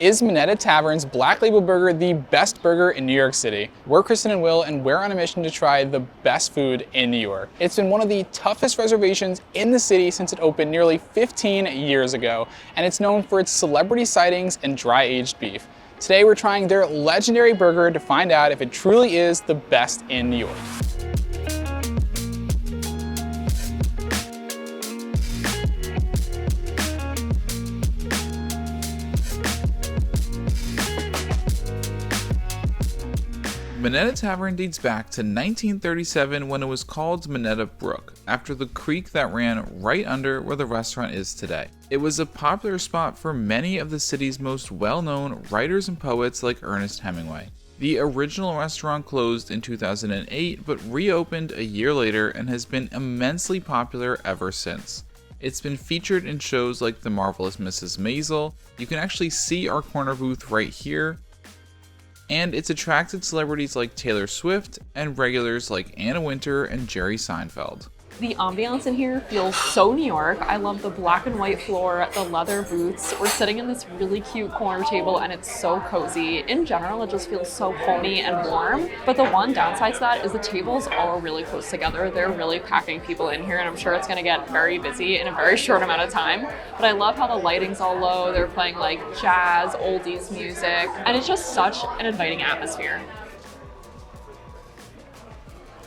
Is Minetta Tavern's Black Label Burger the best burger in New York City? We're Kristin and Will, and we're on a mission to try the best food in New York. It's been one of the toughest reservations in the city since it opened nearly 15 years ago, and it's known for its celebrity sightings and dry-aged beef. Today we're trying their legendary burger to find out if it truly is the best in New York. Minetta Tavern dates back to 1937 when it was called Minetta Brook, after the creek that ran right under where the restaurant is today. It was a popular spot for many of the city's most well-known writers and poets like Ernest Hemingway. The original restaurant closed in 2008 but reopened a year later and has been immensely popular ever since. It's been featured in shows like The Marvelous Mrs. Maisel. You can actually see our corner booth right here. And it's attracted celebrities like Taylor Swift and regulars like Anna Wintour and Jerry Seinfeld. The ambiance in here feels so New York. I love the black and white floor, the leather booths. We're sitting in this really cute corner table and it's so cozy. In general, it just feels so homey and warm. But the one downside to that is the tables all are really close together. They're really packing people in here and I'm sure it's gonna get very busy in a very short amount of time. But I love how the lighting's all low. They're playing like jazz, oldies music, and it's just such an inviting atmosphere.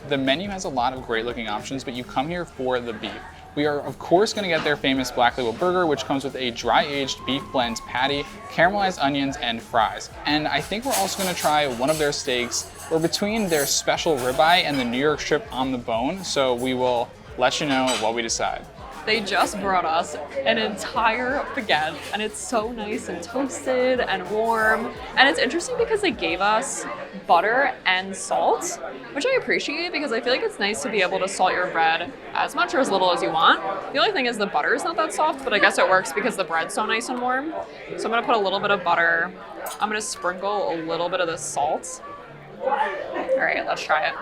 The menu has a lot of great looking options, but you come here for the beef. We are of course going to get their famous Black Label Burger, which comes with a dry-aged beef blends patty, caramelized onions, and fries. And I think we're also going to try one of their steaks. We're between their special ribeye and the New York strip on the bone, so we will let you know what we decide. They just brought us an entire baguette and it's so nice and toasted and warm. And it's interesting because they gave us butter and salt, which I appreciate because I feel like it's nice to be able to salt your bread as much or as little as you want. The only thing is the butter is not that soft, but I guess it works because the bread's so nice and warm. So I'm gonna put a little bit of butter. I'm gonna sprinkle a little bit of the salt. All right, let's try it.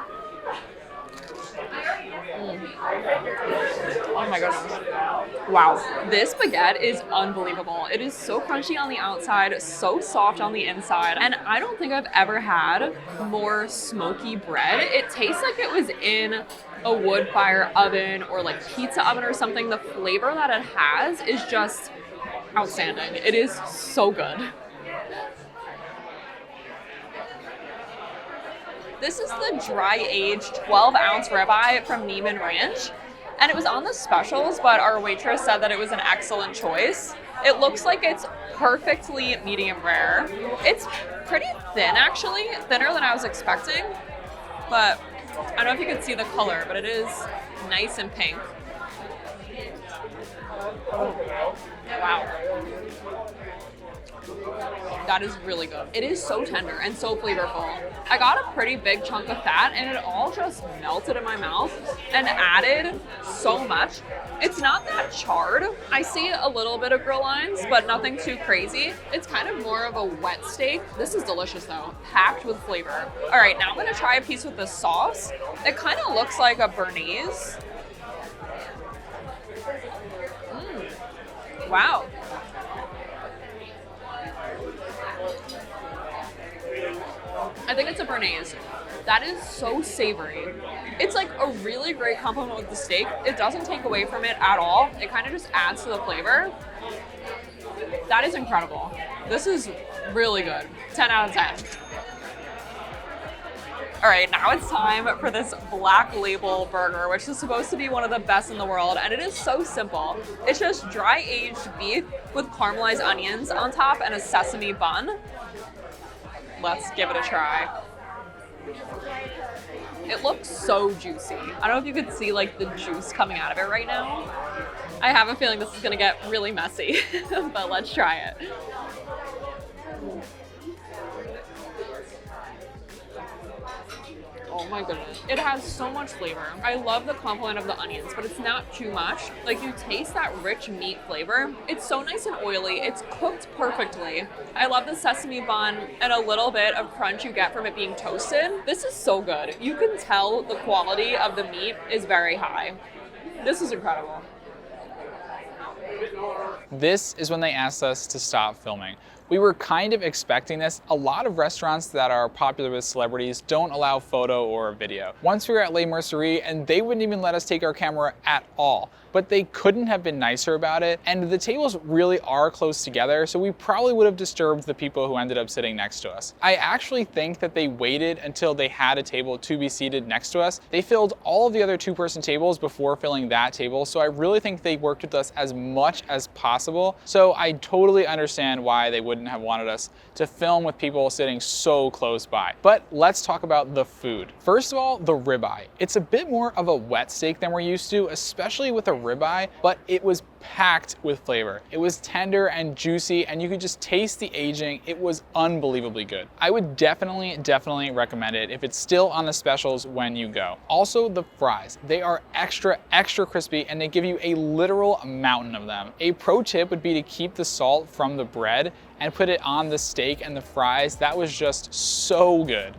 Oh my goodness. Wow. This baguette is unbelievable. It is so crunchy on the outside, so soft on the inside, and I don't think I've ever had more smoky bread. It tastes like it was in a wood fire oven or like pizza oven or something. The flavor that it has is just outstanding. It is so good. This is the dry-aged 12-ounce ribeye from Niman Ranch, and it was on the specials, but our waitress said that it was an excellent choice. It looks like it's perfectly medium rare. It's pretty thin, actually, thinner than I was expecting, but I don't know if you can see the color, but it is nice and pink. Wow. That is really good. It is so tender and so flavorful. I got a pretty big chunk of fat and it all just melted in my mouth and added so much. It's not that charred. I see a little bit of grill lines, but nothing too crazy. It's kind of more of a wet steak. This is delicious though, packed with flavor. All right, now I'm gonna try a piece with the sauce. It kind of looks like a béarnaise. Wow. I think it's a béarnaise. That is so savory. It's like a really great compliment with the steak. It doesn't take away from it at all. It kind of just adds to the flavor. That is incredible. This is really good. 10 out of 10. All right, now it's time for this Black Label Burger, which is supposed to be one of the best in the world, and it is so simple. It's just dry-aged beef with caramelized onions on top and a sesame bun. Let's give it a try. It looks so juicy. I don't know if you could see like the juice coming out of it right now. I have a feeling this is gonna get really messy, but let's try it. Oh my goodness. It has so much flavor. I love the complement of the onions, but it's not too much. Like you taste that rich meat flavor. It's so nice and oily. It's cooked perfectly. I love the sesame bun and a little bit of crunch you get from it being toasted. This is so good. You can tell the quality of the meat is very high. This is incredible. This is when they asked us to stop filming. We were kind of expecting this. A lot of restaurants that are popular with celebrities don't allow photo or video. Once we were at Les Merceries, and they wouldn't even let us take our camera at all. But they couldn't have been nicer about it, and the tables really are close together, so we probably would have disturbed the people who ended up sitting next to us. I actually think that they waited until they had a table to be seated next to us. They filled all of the other two-person tables before filling that table, so I really think they worked with us as much as possible. So I totally understand why they wouldn't have wanted us to film with people sitting so close by. But let's talk about the food. First of all, the ribeye. It's a bit more of a wet steak than we're used to, especially with a ribeye, but it was packed with flavor. It was tender and juicy, and you could just taste the aging. It was unbelievably good. I would definitely recommend it if it's still on the specials when you go. Also, the fries. They are extra crispy, and they give you a literal mountain of them. A pro tip would be to keep the salt from the bread and put it on the steak and the fries. That was just so good.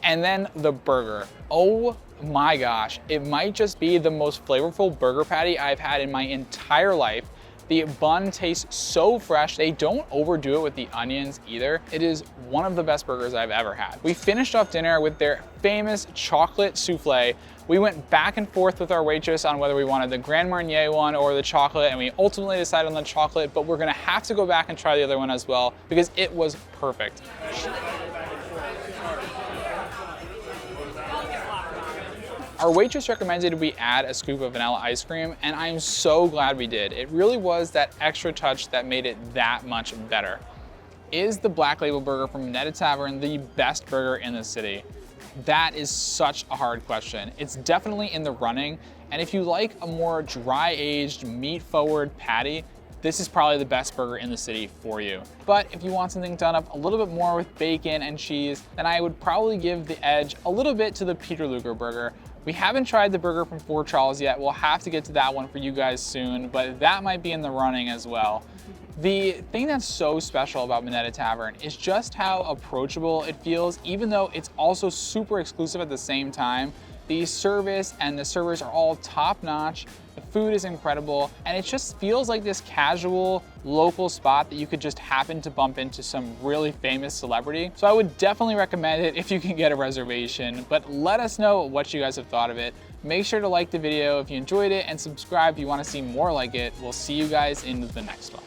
And then the burger. Oh my gosh, it might just be the most flavorful burger patty I've had in my entire life. The bun tastes so fresh. They don't overdo it with the onions either. It is one of the best burgers I've ever had. We finished off dinner with their famous chocolate soufflé. We went back and forth with our waitress on whether we wanted the Grand Marnier one or the chocolate, and we ultimately decided on the chocolate, but we're gonna have to go back and try the other one as well because it was perfect. Our waitress recommended we add a scoop of vanilla ice cream, and I'm so glad we did. It really was that extra touch that made it that much better. Is the Black Label Burger from Minetta Tavern the best burger in the city? That is such a hard question. It's definitely in the running, and if you like a more dry-aged, meat-forward patty, this is probably the best burger in the city for you. But if you want something done up a little bit more with bacon and cheese, then I would probably give the edge a little bit to the Peter Luger burger. We haven't tried the burger from Fort Charles yet. We'll have to get to that one for you guys soon, but that might be in the running as well. The thing that's so special about Minetta Tavern is just how approachable it feels, even though it's also super exclusive at the same time. The service and the servers are all top-notch, the food is incredible, and it just feels like this casual, local spot that you could just happen to bump into some really famous celebrity. So I would definitely recommend it if you can get a reservation, but let us know what you guys have thought of it. Make sure to like the video if you enjoyed it and subscribe if you want to see more like it. We'll see you guys in the next one.